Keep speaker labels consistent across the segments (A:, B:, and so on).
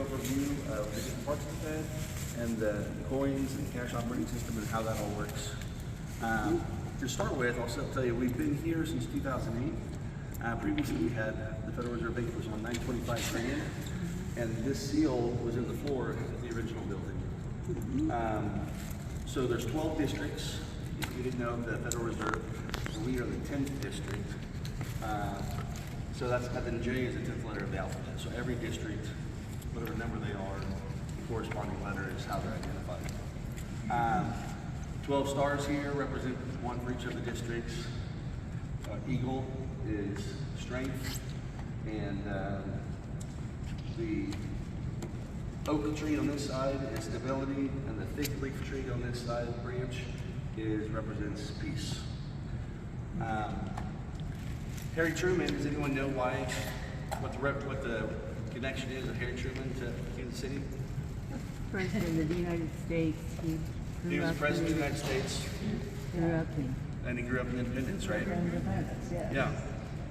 A: overview of the different parts of the Fed and the coins and cash operating system and how that all works. To start with, I'll tell you, we've been here since 2008. Previously, we had the Federal Reserve Bank was on 925 Grand, and this seal was in the floor of the original building. So there's 12 districts. If you didn't know, the Federal Reserve, we are the 10th district. So that's, and then J is the 10th letter of the alphabet. So every district, whatever number they are, the corresponding letter is how they're identified. 12 stars here represent one for each of the districts. Eagle is strength, and the oak tree on this side is stability, and the thick leaf tree on this side branch represents peace. Harry Truman, does anyone know what the connection is of Harry Truman to Kansas City?
B: President of the United States.
A: He was president of the United States. And he grew up in Independence, right? Yeah.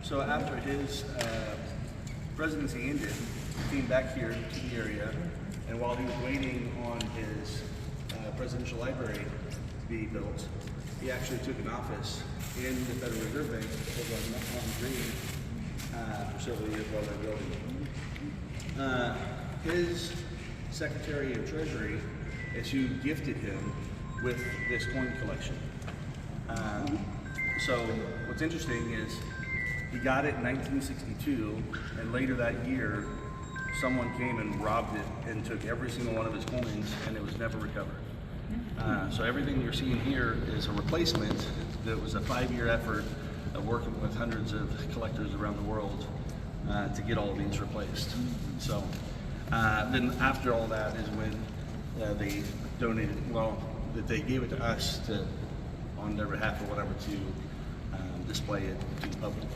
A: So after his presidency ended, he came back here to the area, and while he was waiting on his presidential library to be built, he actually took an office in the Federal Reserve Bank over on Green for several years while they were building. His Secretary of Treasury is who gifted him with this coin collection. So what's interesting is he got it in 1962, and later that year, someone came and robbed it and took every single one of his coins, and it was never recovered. So everything you're seeing here is a replacement. That was a 5-year effort of working with hundreds of collectors around the world to get all of these replaced. So then after all that is when they donated, that they gave it to us on their behalf or whatever to display it to the public.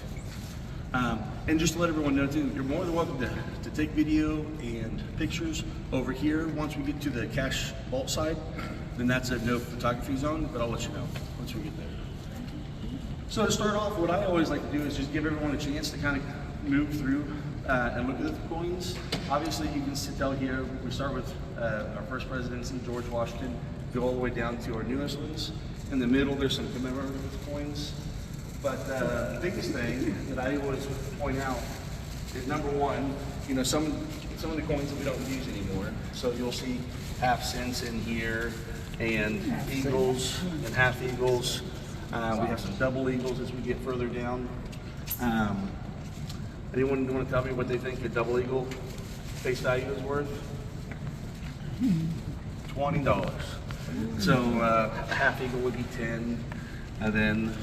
A: And just to let everyone know too, you're more than welcome to take video and pictures over here. Once we get to the cash vault side, then that's a no photography zone, but I'll let you know once we get there. So to start off, what I always like to do is just give everyone a chance to kind of move through and look at the coins. Obviously, you can tell here, we start with our first presidency, George Washington, go all the way down to our newest ones. In the middle, there's some commemorative coins. But the biggest thing that I always point out is number one, you know, some of the coins that we don't use anymore. So you'll see half cents in here, and eagles and half eagles. We have some double eagles as we get further down. Anyone want to tell me what they think a double eagle face value is worth? $20. So a half eagle would be 10, and then,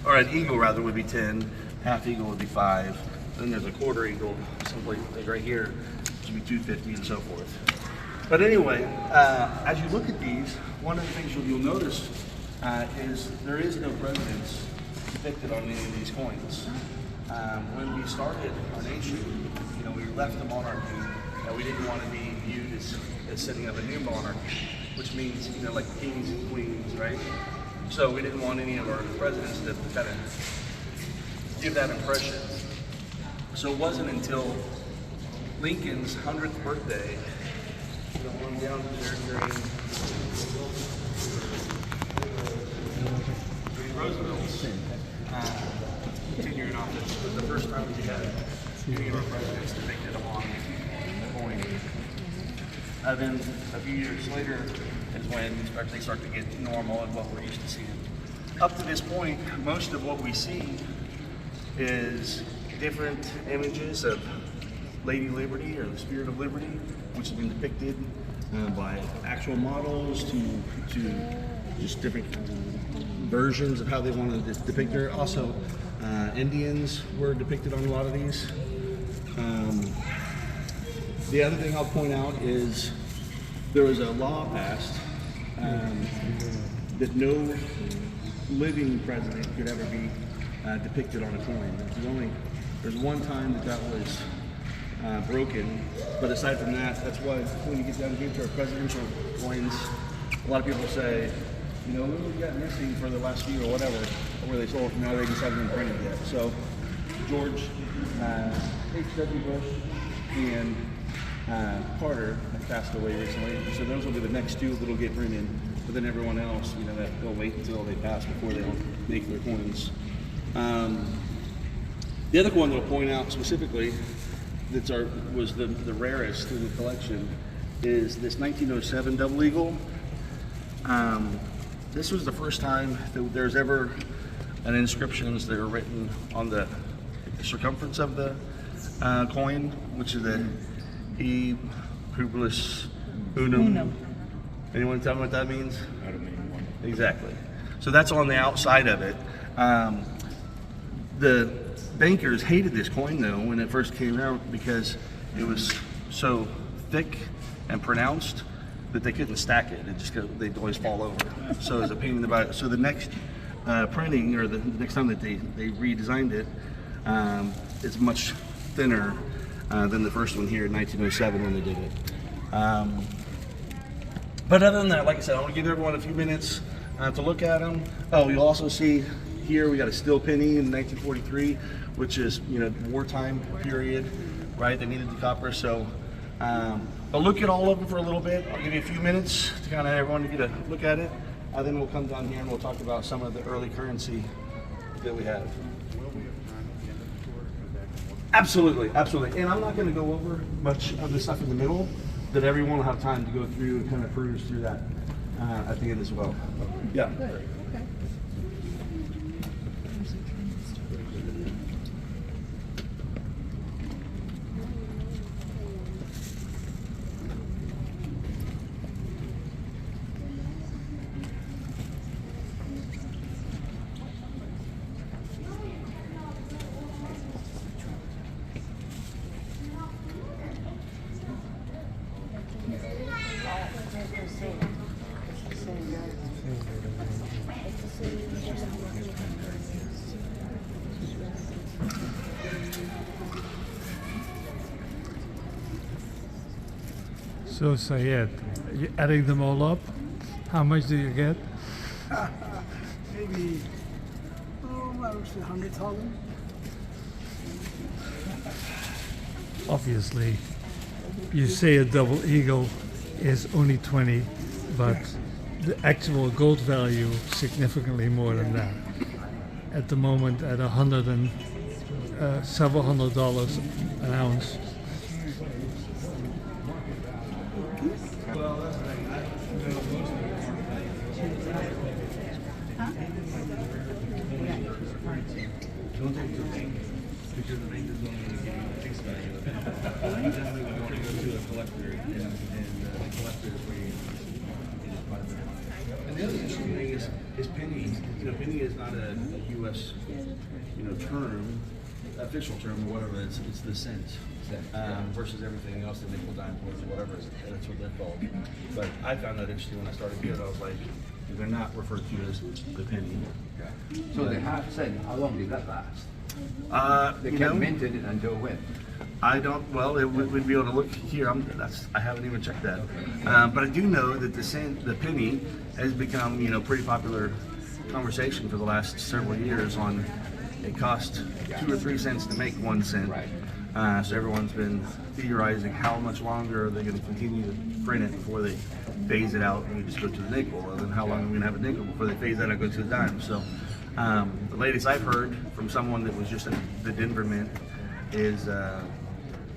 A: or an eagle rather would be 10, half eagle would be 5. Then there's a quarter eagle, someplace like right here, which would be $2.50 and so forth. But anyway, as you look at these, one of the things you'll notice is there is no presidents depicted on any of these coins. When we started our nation, you know, we left the monarchy, and we didn't want to be viewed as setting up a new monarchy, which means, you know, like kings and queens, right? So we didn't want any of our presidents to kind of give that impression. So it wasn't until Lincoln's 100th birthday, you know, on down there during Roosevelt's tenure in office, was the first time we had any of our presidents depicted on the coin. Then a few years later is when they start to get normal and what we're used to seeing. Up to this point, most of what we see is different images of Lady Liberty or the Spirit of Liberty, which has been depicted by actual models to just different versions of how they wanted to depict her. Also, Indians were depicted on a lot of these. The other thing I'll point out is there was a law passed that no living president could ever be depicted on a coin. There's one time that was broken, but aside from that, that's why when you get down here to our presidential coins, a lot of people say, you know, we got missing for the last few or whatever, where they sold, now they just haven't been printed yet. So George H.W. Bush and Carter had passed away recently, so those will be the next two that'll get printed. But then everyone else, you know, that they'll wait until they pass before they'll make their coins. The other one that I'll point out specifically was the rarest in the collection is this 1907 double eagle. This was the first time that there's ever an inscriptions that are written on the circumference of the coin, which is the E Publius Unum. Anyone tell me what that means?
C: I don't mean one.
A: Exactly. So that's on the outside of it. The bankers hated this coin though when it first came out because it was so thick and pronounced that they couldn't stack it. They'd always fall over. So it was a pain in the butt. So the next printing, or the next time that they redesigned it, it's much thinner than the first one here in 1907 when they did it. But other than that, like I said, I want to give everyone a few minutes to look at them. Oh, you'll also see here we got a steel penny in 1943, which is, you know, wartime period, right? They needed the copper, so I'll look at all of them for a little bit. I'll give you a few minutes to kind of everyone to get a look at it. Then we'll come down here and we'll talk about some of the early currency that we have. Absolutely, absolutely. And I'm not going to go over much of the stuff in the middle, that everyone will have time to go through and kind of peruse through that at the end as well. Yeah.
D: So Syed, you adding them all up, how much do you get?
E: Maybe, I would say 100,000.
D: Obviously, you say a double eagle is only 20, but the actual gold value significantly more than that. At the moment, at several $100 an ounce.
A: Don't take the ring, because the ring is only going to give you the face value of it. You definitely would want to go to a collector, and the collector is where you just buy them. And the other interesting thing is penny. You know, penny is not a U.S. term, official term or whatever. It's the cent. Versus everything else, the nickel, dime, quarters, whatever. That's what they're called. But I found that interesting when I started doing it. I was like, they're not referred to as the penny.
C: So they have said, how long did that last? They
A: You
C: kept
A: know,
C: minted it until when?
A: I don't. Well, we'd be able to look here. I haven't even checked that. But I do know that the penny has become, pretty popular conversation for the last several years. On it cost 2 or 3 cents to make 1 cent.
C: Right.
A: So everyone's been theorizing how much longer are they going to continue to print it before they phase it out and we just go to the nickel, and then how long are we going to have a nickel before they phase that out and go to the dime. So the latest I've heard from someone that was just at the Denver Mint is that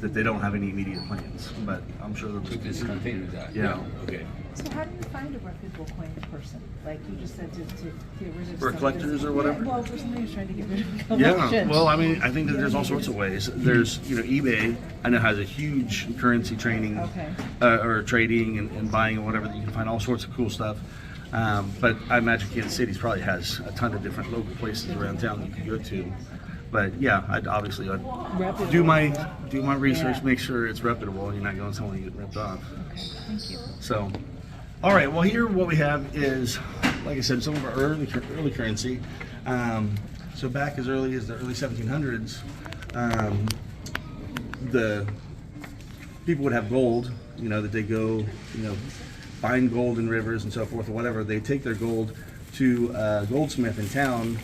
A: they don't have any immediate plans, but I'm sure they'll
C: To discontinue that?
A: Yeah.
C: Okay.
B: So how do you find a reputable coin person? Like you just said to get rid of
A: For
B: some
A: collectors or whatever?
B: Yeah, well, for somebody who's trying to get rid of a
A: Yeah,
B: collection.
A: well, I mean, I think that there's all sorts of ways. There's, eBay, I know, has a huge currency training,
B: Okay.
A: Or trading and buying and whatever, that you can find all sorts of cool stuff. But I imagine Kansas City probably has a ton of different local places around town you can go to. But yeah, I'd do my research,
B: Yeah.
A: make sure it's reputable, and you're not going somewhere you get ripped off.
B: Okay, thank you.
A: So, all right. Well, here what we have is, like I said, some of our early currency. So back as early as the early 1700s, the people would have gold. That they go, find gold in rivers and so forth or whatever. They take their gold to a goldsmith in town,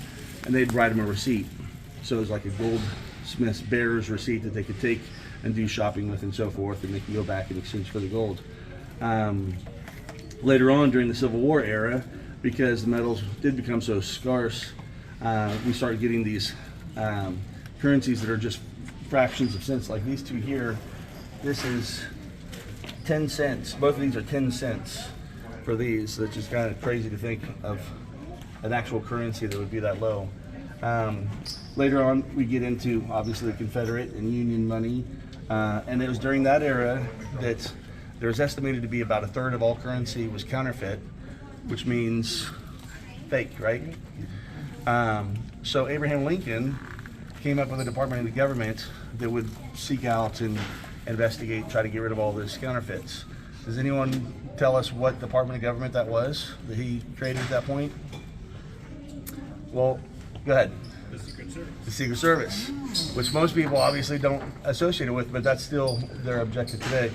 A: and they'd write them a receipt. So it was like a goldsmith's bearer's receipt that they could take and do shopping with and so forth, and they can go back in exchange for the gold. Later on during the Civil War era, because the metals did become so scarce, we started getting these currencies that are just fractions of cents, like these two here. This is 10 cents. Both of these are 10 cents for these. So it's just kind of crazy to think of an actual currency that would be that low. Later on, we get into obviously Confederate and Union money, and it was during that era that there was estimated to be about a third of all currency was counterfeit, which means fake, right? So Abraham Lincoln came up with a department of the government that would seek out and investigate, try to get rid of all those counterfeits. Does anyone tell us what department of government that was that he created at that point? Well, go ahead.
F: The Secret Service.
A: The Secret Service, which most people obviously don't associate it with, but that's still their objective today.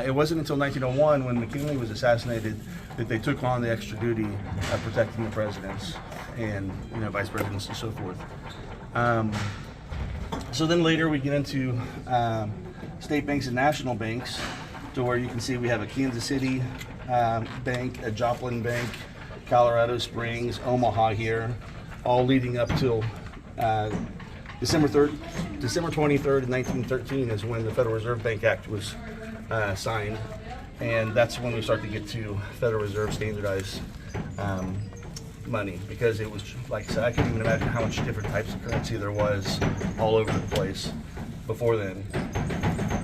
A: It wasn't until 1901 when McKinley was assassinated that they took on the extra duty of protecting the presidents and vice presidents and so forth. So then later we get into state banks and national banks, to where you can see we have a Kansas City bank, a Joplin bank, Colorado Springs, Omaha here, all leading up till December 23rd, 1913 is when the Federal Reserve Bank Act was signed, and that's when we start to get to Federal Reserve standardized money, because it was, like I said, I couldn't even imagine how much different types of currency there was all over the place before then.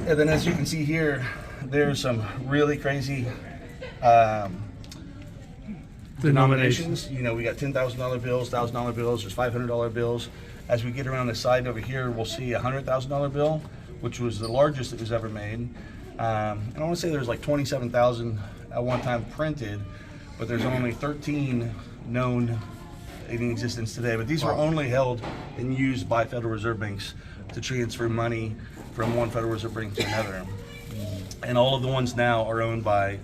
A: And then as you can see here, there's some really crazy denominations. We got $10,000 bills, $1,000 bills, there's $500 bills. As we get around the side over here, we'll see a $100,000 bill, which was the largest that was ever made. And I want to say there's like 27,000 at one time printed, but there's only 13 known in existence today. But these were only held and used by Federal Reserve banks to transfer money from one Federal Reserve bank to another. And all of the ones now are owned by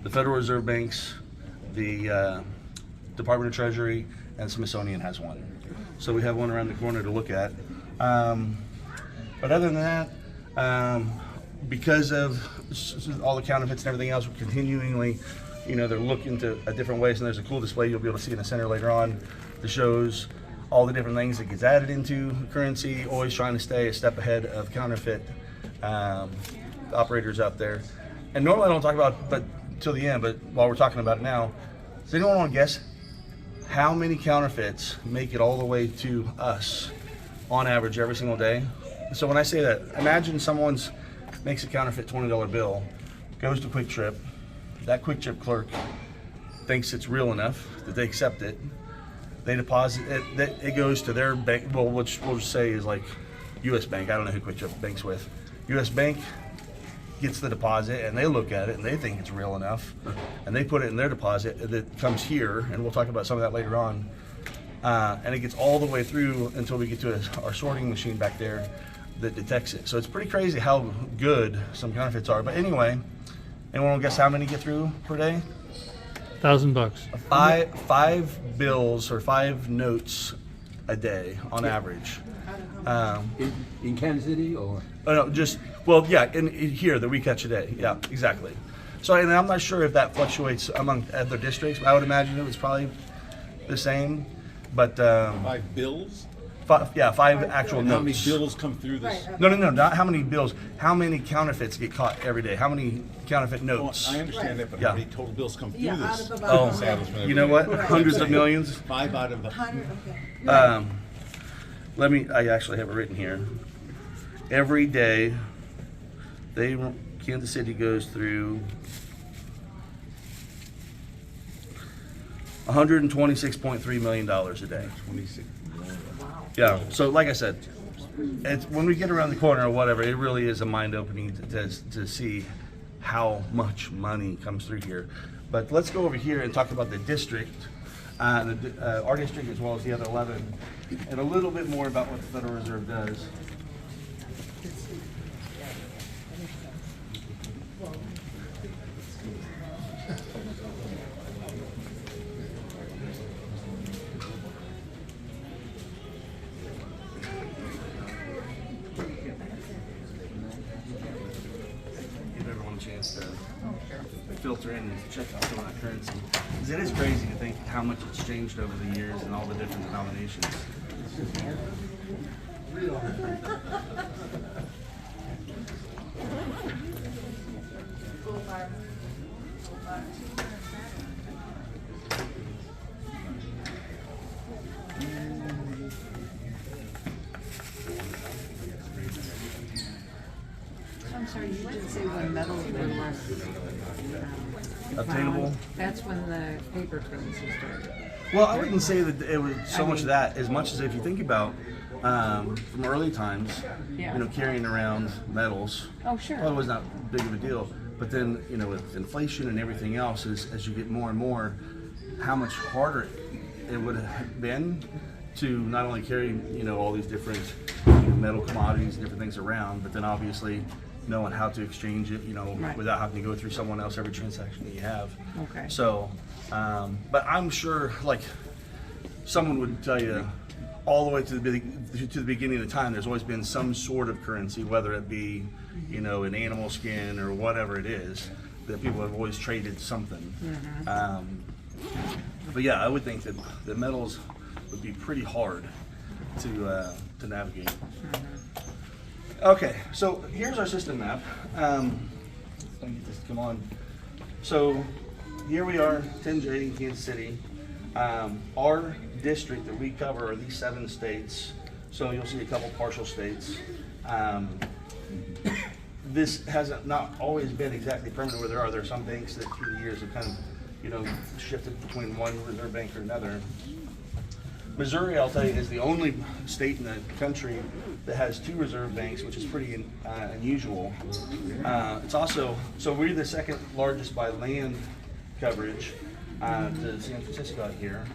A: the Federal Reserve banks, the Department of Treasury, and Smithsonian has one. So we have one around the corner to look at. But other than that, because of all the counterfeits and everything else, we're continually, they're looking to different ways, and there's a cool display you'll be able to see in the center later on that shows all the different things that gets added into currency, always trying to stay a step ahead of counterfeit operators out there. And normally I don't talk about but till the end, but while we're talking about it now, does anyone want to guess how many counterfeits make it all the way to us on average every single day? So when I say that, imagine someone's makes a counterfeit $20 bill, goes to Quick Trip, that Quick Trip clerk thinks it's real enough that they accept it, they deposit it, it goes to their bank, well, which we'll just say is like US Bank. I don't know who Quick Trip banks with. US Bank gets the deposit, and they look at it and they think it's real enough, and they put it in their deposit that comes here, and we'll talk about some of that later on, and it gets all the way through until we get to our sorting machine back there that detects it. So it's pretty crazy how good some counterfeits are. But anyway, anyone will guess how many get through per day?
D: $1,000.
A: Five bills or 5 notes a day on average.
C: In Kansas City or?
A: Oh no, just, well, yeah, in here that we catch a day. Yeah, exactly. So, and I'm not sure if that fluctuates among other districts. I would imagine it was probably the same, but
F: 5 bills?
A: 5 actual
F: And how many
A: notes.
F: bills come through this?
A: No, not how many bills. How many counterfeits get caught every day? How many counterfeit
F: Well,
A: notes?
F: I understand that, but
A: Yeah.
F: how many total bills come through
B: Yeah,
F: this?
B: out of about-
F: establishment
A: You know what?
F: every day?
A: Hundreds of millions.
F: 5 out of the.
B: 100, okay.
A: I actually have it written here. Every day, Kansas City goes through $126.3 million a day.
F: 26.
A: Yeah, so like I said, when we get around the corner or whatever, it really is a mind-opening to see how much money comes through here. But let's go over here and talk about the district, our district as well as the other 11, and a little bit more about what the Federal Reserve does. chance to filter in and check out some of that currency. Because it is crazy to think how much it's changed over the years and all the different denominations.
B: I'm sorry, you did say when metals were less
A: Obtainable?
B: found. That's when the paper currency started.
A: Well, I wouldn't say that it was so
B: I
A: much
B: mean-
A: that, as much as if you think about from early times,
B: Yeah.
A: you know, carrying around metals.
B: Oh, sure.
A: Well, it was not big of a deal. But then, you know, with inflation and everything else, as you get more and more, how much harder it would have been to not only carry, you know, all these different metal commodities and different things around, but then obviously knowing how to exchange it, you know,
B: Right.
A: without having to go through someone else every transaction that you have.
B: Okay.
A: So, but I'm sure, like, someone would tell you all the way to the beginning of the time, there's always been some sort of currency, whether it be, you know, an animal skin or whatever it is, that people have always traded something. But yeah, I would think that the metals would be pretty hard to navigate. Okay, so here's our system map. Let me get this to come on. So here we are, 10J in Kansas City. Our district that we cover are these 7 states. So you'll see a couple partial states. This hasn't not always been exactly permanent where there are some banks that through the years have kind of, you know, shifted between one reserve bank or another. Missouri, I'll tell you, is the only state in the country that has 2 reserve banks, which is pretty unusual. It's also, so we're the second largest by land coverage to San Francisco out here.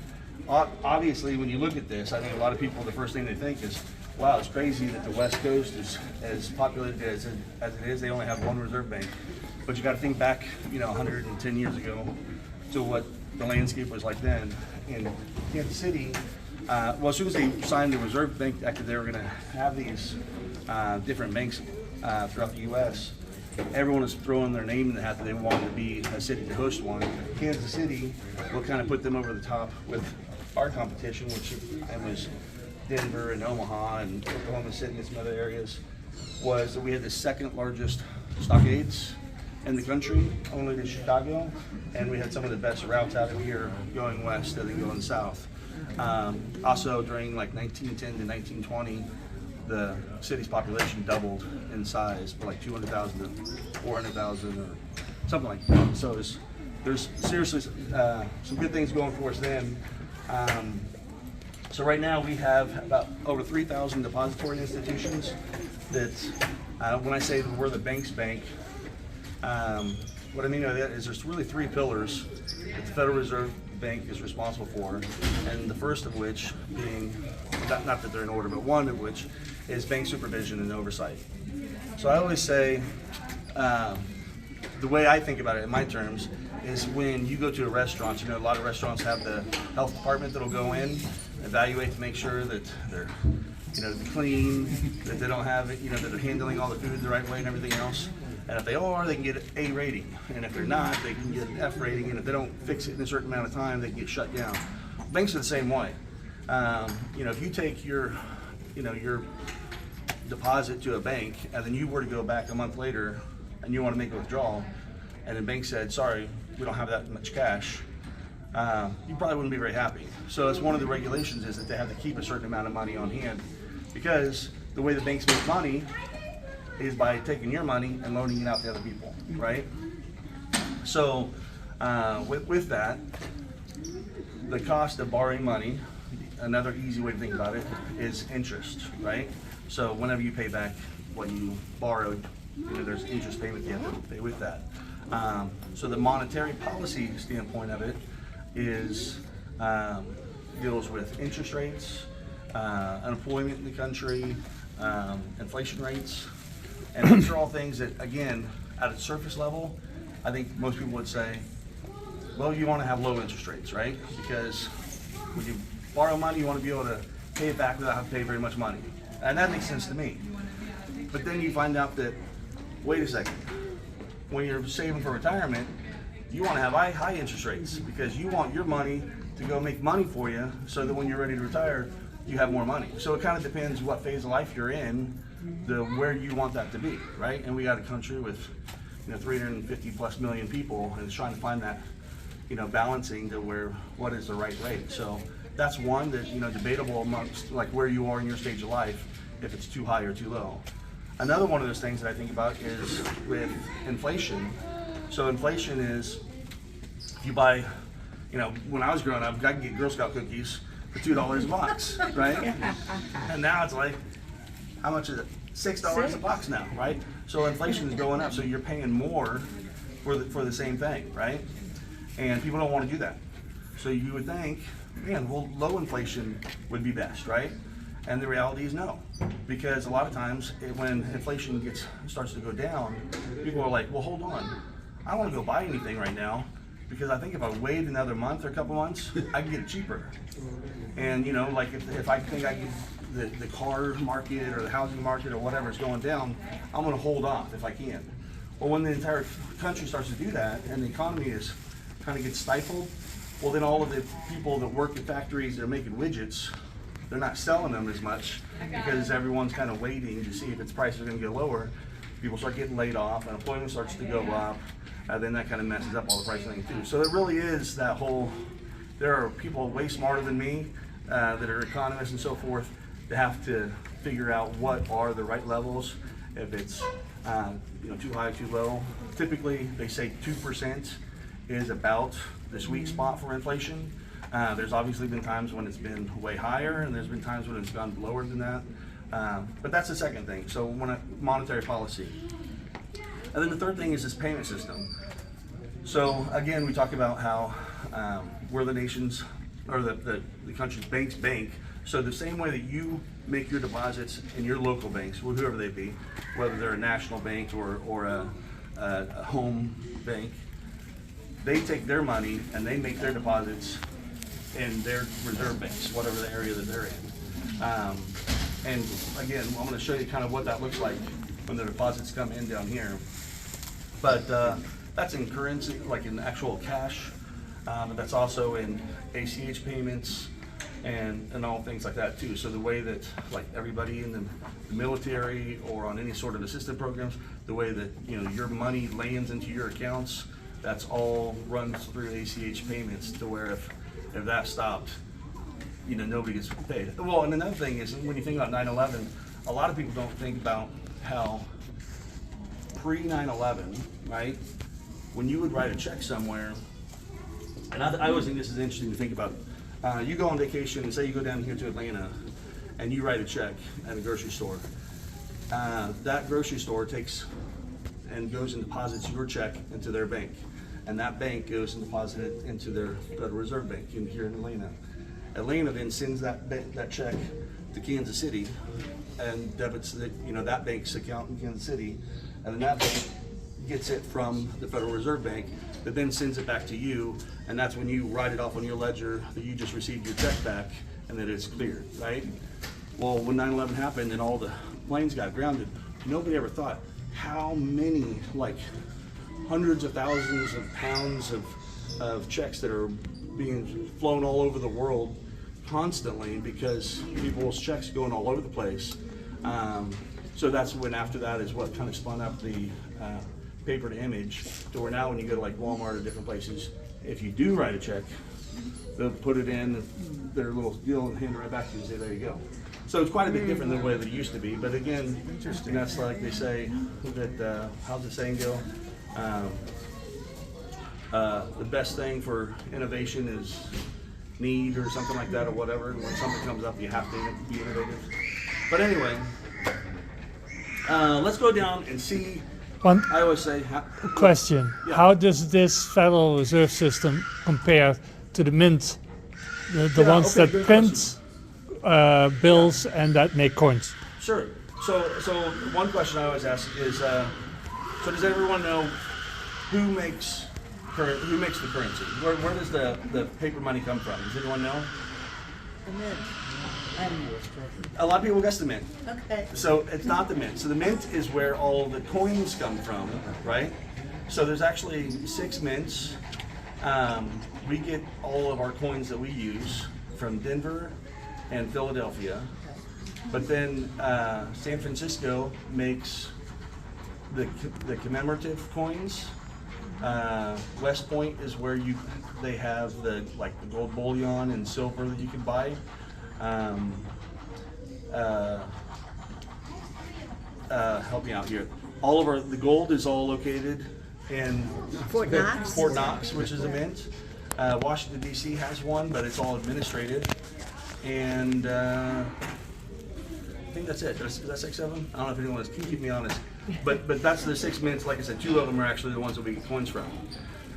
A: Obviously, when you look at this, I think a lot of people, the first thing they think is, wow, it's crazy that the West Coast is as populated as it is. They only have 1 reserve bank. But you got to think back, you know, 110 years ago to what the landscape was like then. In Kansas City, well, as soon as they signed the Reserve Bank Act, that they were going to have these different banks throughout the U.S., everyone was throwing their name in the hat that they wanted to be a city to host one. Kansas City will kind of put them over the top with our competition, which was Denver and Omaha and Oklahoma City and some other areas, was that we had the second largest stockades in the country, only to Chicago, and we had some of the best routes out of here going west and then going south. Also during like 1910 to 1920, the city's population doubled in size, from like 200,000 to 400,000 or something like that. So there's seriously some good things going for us then. So right now we have about over 3,000 depository institutions that, when I say that we're the bank's bank, what I mean by that is there's really 3 pillars that the Federal Reserve Bank is responsible for, and the first of which being, not that they're in order, but one of which is bank supervision and oversight. So I always say, the way I think about it in my terms is when you go to a restaurant, you know, a lot of restaurants have the health department that'll go in, evaluate to make sure that they're, you know, clean, that they don't have it, you know, that they're handling all the food the right way and everything else. And if they are, they can get an A rating. And if they're not, they can get an F rating. And if they don't fix it in a certain amount of time, they can get shut down. Banks are the same way. You know, if you take your, you know, your deposit to a bank, and then you were to go back a month later and you want to make a withdrawal, and the bank said, sorry, we don't have that much cash, you probably wouldn't be very happy. So it's one of the regulations is that they have to keep a certain amount of money on hand, because the way the banks make money is by taking your money and loaning it out to other people, right? So with that, the cost of borrowing money, another easy way to think about it is interest, right? So whenever you pay back what you borrowed, you know, there's interest payment you have to pay with that. So the monetary policy standpoint of it is deals with interest rates, unemployment in the country, inflation rates, and these are all things that, again, at a surface level, I think most people would say, well, you want to have low interest rates, right? Because when you borrow money, you want to be able to pay it back without having to pay very much money. And that makes sense to me. But then you find out that, wait a second, when you're saving for retirement, you want to have high interest rates because you want your money to go make money for you so that when you're ready to retire, you have more money. So it kind of depends what phase of life you're in, where you want that to be, right? And we got a country with 350 plus million people, and it's trying to find that balancing to what is the right rate. So that's one that debatable amongst like where you are in your stage of life, if it's too high or too low. Another one of those things that I think about is with inflation. So inflation is, you buy, when I was growing up, I could get Girl Scout cookies for $2 a box, right? And now it's like, how much is it? $6 a box now, right? So inflation is going up, so you're paying more for the same thing, right? And people don't want to do that. So you would think, man, well, low inflation would be best, right? And the reality is no, because a lot of times when inflation starts to go down, people are like, well, hold on, I don't want to go buy anything right now because I think if I wait another month or a couple months, I can get it cheaper. And like if I think the car market or the housing market or whatever is going down, I'm going to hold off if I can. Well, when the entire country starts to do that and the economy kind of gets stifled, well, then all of the people that work at factories that are making widgets, they're not selling them as much because everyone's kind of waiting to see if its prices are going to go lower. People start getting laid off, unemployment starts to go up, then that kind of messes up all the pricing too. So it really is that whole, there are people way smarter than me that are economists and so forth that have to figure out what are the right levels, if it's too high, too low. Typically, they say 2% is about the sweet spot for inflation. There's obviously been times when it's been way higher, and there's been times when it's gone lower than that. But that's the second thing. So monetary policy. And then the third thing is this payment system. So again, we talk about how we're the nation's, or the country's bank. So the same way that you make your deposits in your local banks, whoever they be, whether they're a national bank or a home bank, they take their money and they make their deposits in their reserve banks, whatever the area that they're in. And again, I'm going to show you kind of what that looks like when the deposits come in down here. But that's in currency, like in actual cash. But that's also in ACH payments and all things like that too. So the way that like everybody in the military or on any sort of assistance programs, the way that your money lands into your accounts, that's all runs through ACH payments, to where if that stopped, nobody gets paid. Well, and another thing is when you think about 9/11, a lot of people don't think about how pre 9/11, right? When you would write a check somewhere, and I always think this is interesting to think about. You go on vacation and say you go down here to Atlanta and you write a check at a grocery store. That grocery store takes and goes and deposits your check into their bank. And that bank goes and deposits it into their Federal Reserve Bank here in Atlanta. Atlanta then sends that check to Kansas City and debits that bank's account in Kansas City, and then that bank gets it from the Federal Reserve Bank that then sends it back to you, and that's when you write it off on your ledger that you just received your check back and that it's cleared, right? Well, when 9/11 happened and all the planes got grounded, nobody ever thought how many, like hundreds of thousands of pounds of checks that are being flown all over the world constantly because people's checks going all over the place. So that's when, after that, is what kind of spun up the paper to image, to where now when you go to like Walmart or different places, if you do write a check, they'll put it in their little deal and hand it right back to you and say, there you go. So it's quite a bit different than the way that it used to be. But again, interesting. That's like they say that, how's the saying go? The best thing for innovation is need, or something like that, or whatever. When something comes up, you have to be innovative. But anyway, let's go down and see. I always say,
D: Question:
A: Yeah.
D: How does this Federal Reserve System compare to the mint, the
A: Yeah,
D: ones
A: okay,
D: that
A: good
D: print bills and that make coins?
A: Sure. So one question I always ask is, so does everyone know who makes the currency? Where does the paper money come from? Does anyone know?
B: The mint.
A: A lot of people guess the mint.
B: Okay.
A: So it's not the mint. So the mint is where all the coins come from, right? So there's actually 6 mints. We get all of our coins that we use from Denver and Philadelphia, but then San Francisco makes the commemorative coins. West Point is where they have the gold bullion and silver that you can buy. Help me out here. All of the gold is all located in
B: Fort Knox?
A: Fort Knox, which is a mint. Washington D.C. has one, but it's all administrative. And I think that's it. Is that 6 of them? I don't know if anyone can keep me honest. But that's the 6 mints. Like I said, 2 of them are actually the ones that we get coins from.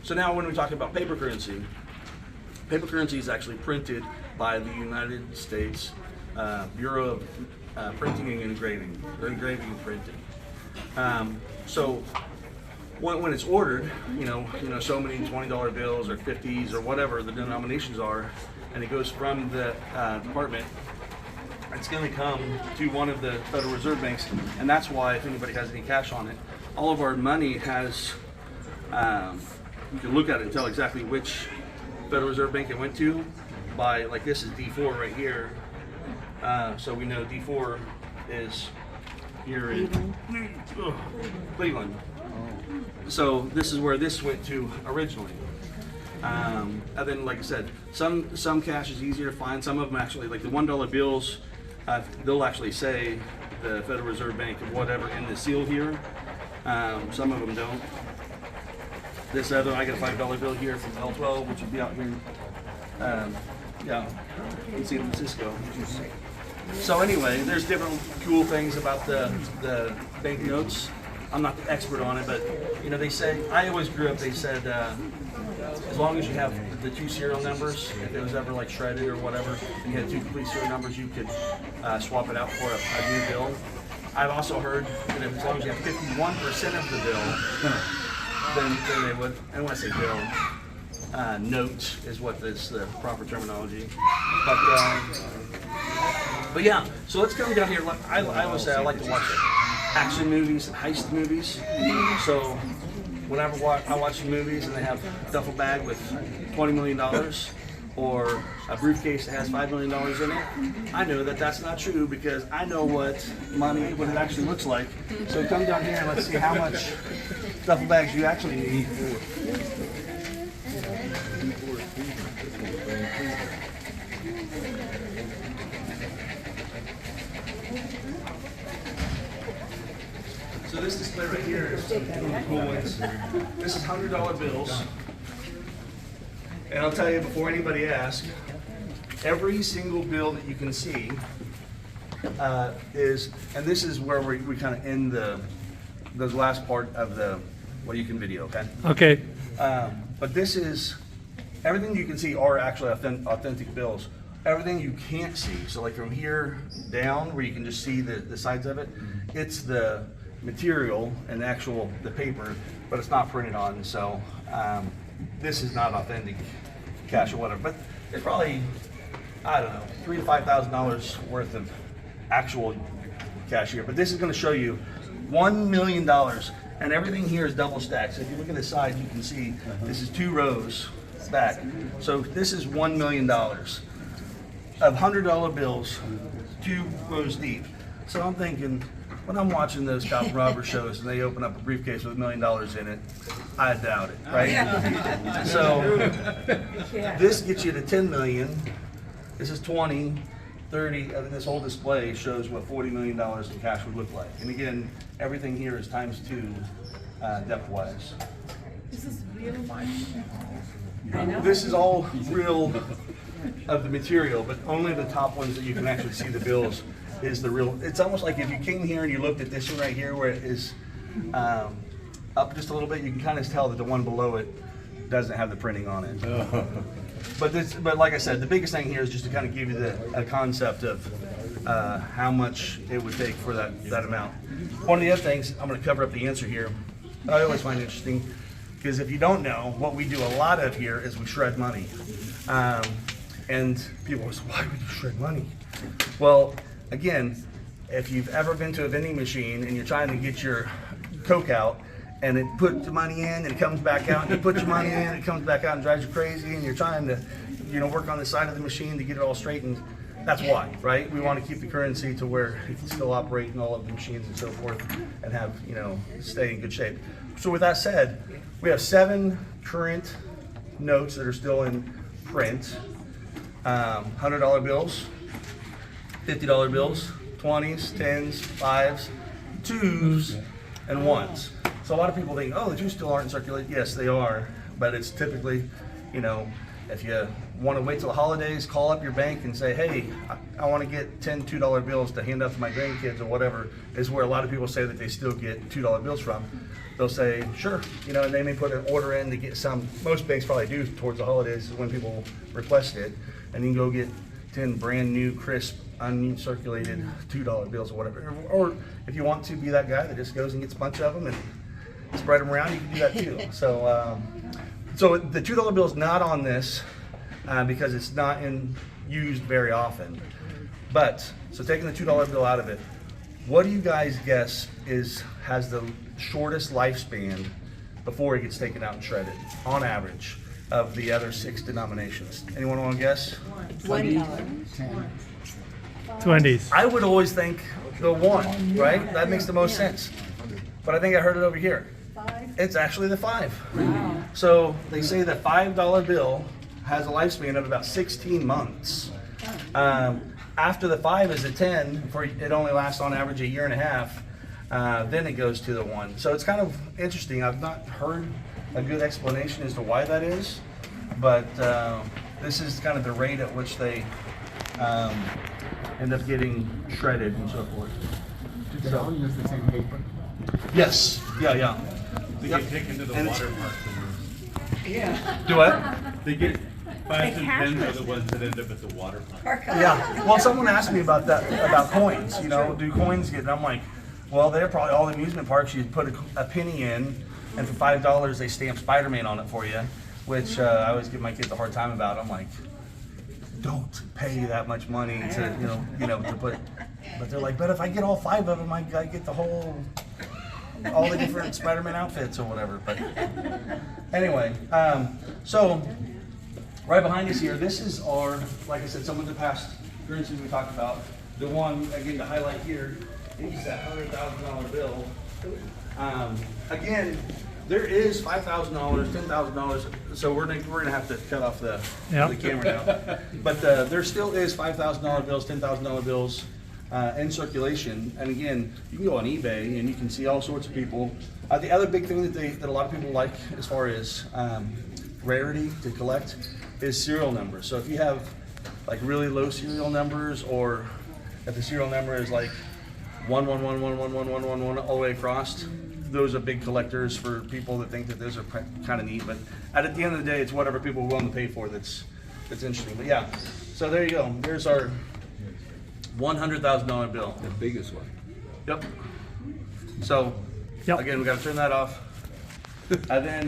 A: So now when we talk about paper currency is actually printed by the United States Bureau of Printing and Engraving, or engraving and printing. So when it's ordered, so many $20 bills or 50s or whatever the denominations are, and it goes from the department, it's going to come to one of the Federal Reserve banks, and that's why if anybody has any cash on it, all of our money has, you can look at it and tell exactly which Federal Reserve bank it went to by, like this is D4 right here, so we know D4 is here in Cleveland. So this is where this went to originally. And then, like I said, some cash is easier to find. Some of them actually, like the $1 bills, they'll actually say the Federal Reserve Bank of whatever in the seal here. Some of them don't. This other, I got a $5 bill here from L12, which would be out here in San Francisco. So anyway, there's different cool things about the banknotes. I'm not the expert on it, but they say, I always grew up, they said, as long as you have the 2 serial numbers, if it was ever like shredded or whatever, and you had 2 complete serial numbers, you could swap it out for a new bill. I've also heard that as long as you have 51% of the bill, then they would, and when I say bill, note is what is the proper terminology. But yeah, so let's come down here. I always say I like to watch action movies and heist movies. So whenever I watch movies and they have a duffel bag with $20 million or a briefcase that has $5 million in it, I know that that's not true because I know what it actually looks like. So come down here and let's see how much duffel bags you actually need. So this display right here is one of the cool ones. This is $100 bills. And I'll tell you before anybody asks, every single bill that you can see is, and this is where we kind of end the last part of the what you can video, okay?
D: Okay.
A: But this is, everything you can see are actually authentic bills. Everything you can't see, so like from here down where you can just see the sides of it, it's the material and the paper, but it's not printed on, so this is not authentic cash or whatever, but it's probably, I don't know, $3,000 to $5,000 worth of actual cash here. But this is going to show you $1 million, and everything here is double stacked. So if you look at the side, you can see this is 2 rows back. So this is $1 million of $100 bills, 2 rows deep. So I'm thinking, when I'm watching those cop robber shows and they open up a briefcase with $1 million in it, I doubt it, right? So this gets you to 10 million. This is 20, 30. I mean, this whole display shows what $40 million in cash would look like. And again, everything here is times 2 depth-wise.
B: This is real money.
A: This is all real of the material, but only the top ones that you can actually see the bills is the real. It's almost like if you came here and you looked at this one right here where it is up just a little bit, you can kind of tell that the one below it doesn't have the printing on it. But like I said, the biggest thing here is just to kind of give you a concept of how much it would take for that amount. One of the other things, I'm going to cover up the answer here, I always find interesting, because if you don't know, what we do a lot of here is we shred money. And people say, why would you shred money? Well, again, if you've ever been to a vending machine and you're trying to get your Coke out and it puts the money in and it comes back out, and you put your money in and it comes back out and drives you crazy, and you're trying to, work on the side of the machine to get it all straightened. That's why, right? We want to keep the currency to where it can still operate in all of the machines and so forth, and have, stay in good shape. So with that said, we have 7 current notes that are still in print. $100 bills, $50 bills, 20s, 10s, 5s, 2s, and 1s. So a lot of people think, oh, the 2s still aren't in circulation. Yes, they are, but it's typically, if you want to wait till the holidays, call up your bank and say, hey, I want to get 10 $2 bills to hand out to my grandkids or whatever, is where a lot of people say that they still get $2 bills from. They'll say, sure, and they may put an order in to get some. Most banks probably do towards the holidays is when people request it, and you can go get 10 brand new, crisp, uncirculated $2 bills or whatever. Or if you want to be that guy that just goes and gets a bunch of them and spread them around, you can do that too. So, so the $2 bill is not on this because it's not used very often. But so taking the $2 bill out of it, what do you guys guess has the shortest lifespan before it gets taken out and shredded, on average, of the other 6 denominations? Anyone want to guess?
C: $20.
D: 20s.
A: I would always think the 1, right? That makes the most sense. But I think I heard it over here.
B: 5?
A: It's actually the 5.
B: Wow.
A: So they say the $5 bill has a lifespan of about 16 months. After the 5 is a 10, it only lasts on average 1.5 years. Then it goes to the 1. So it's kind of interesting. I've not heard a good explanation as to why that is, but this is kind of the rate at which they end up getting shredded and so forth.
C: Do they all use the same paper?
A: Yes. Yeah.
F: They get taken to the
A: And
F: water park.
A: Do what?
F: They get 5s and 10s are the ones that end up at the water park.
A: Yeah. Well, someone asked me about that, about coins. Do coins get? And I'm like, well, they're probably all the amusement parks. You put a penny in, and for $5 they stamp Spider-Man on it for you, which I always give my kids a hard time about. I'm like, don't pay that much money to to put. But they're like, but if I get all 5 of them, I get all the different Spider-Man outfits or whatever. But anyway, so right behind us here, this is our, like I said, some of the past currencies we talked about. The one, again, to highlight here, is that $100,000 bill. Again, there is $5,000, $10,000. So we're gonna have to cut off the camera now. But there still is $5,000 bills, $10,000 bills in circulation. And again, you can go on eBay and you can see all sorts of people. The other big thing that a lot of people like as far as rarity to collect is serial numbers. So if you have like really low serial numbers, or if the serial number is like 111111111 all the way across, those are big collectors for people that think that those are kind of neat. But at the end of the day, it's whatever people are willing to pay for that's interesting. But yeah, so there you go. There's our $100,000 bill.
C: The biggest one.
A: Yep. So again, we got to turn that off. And then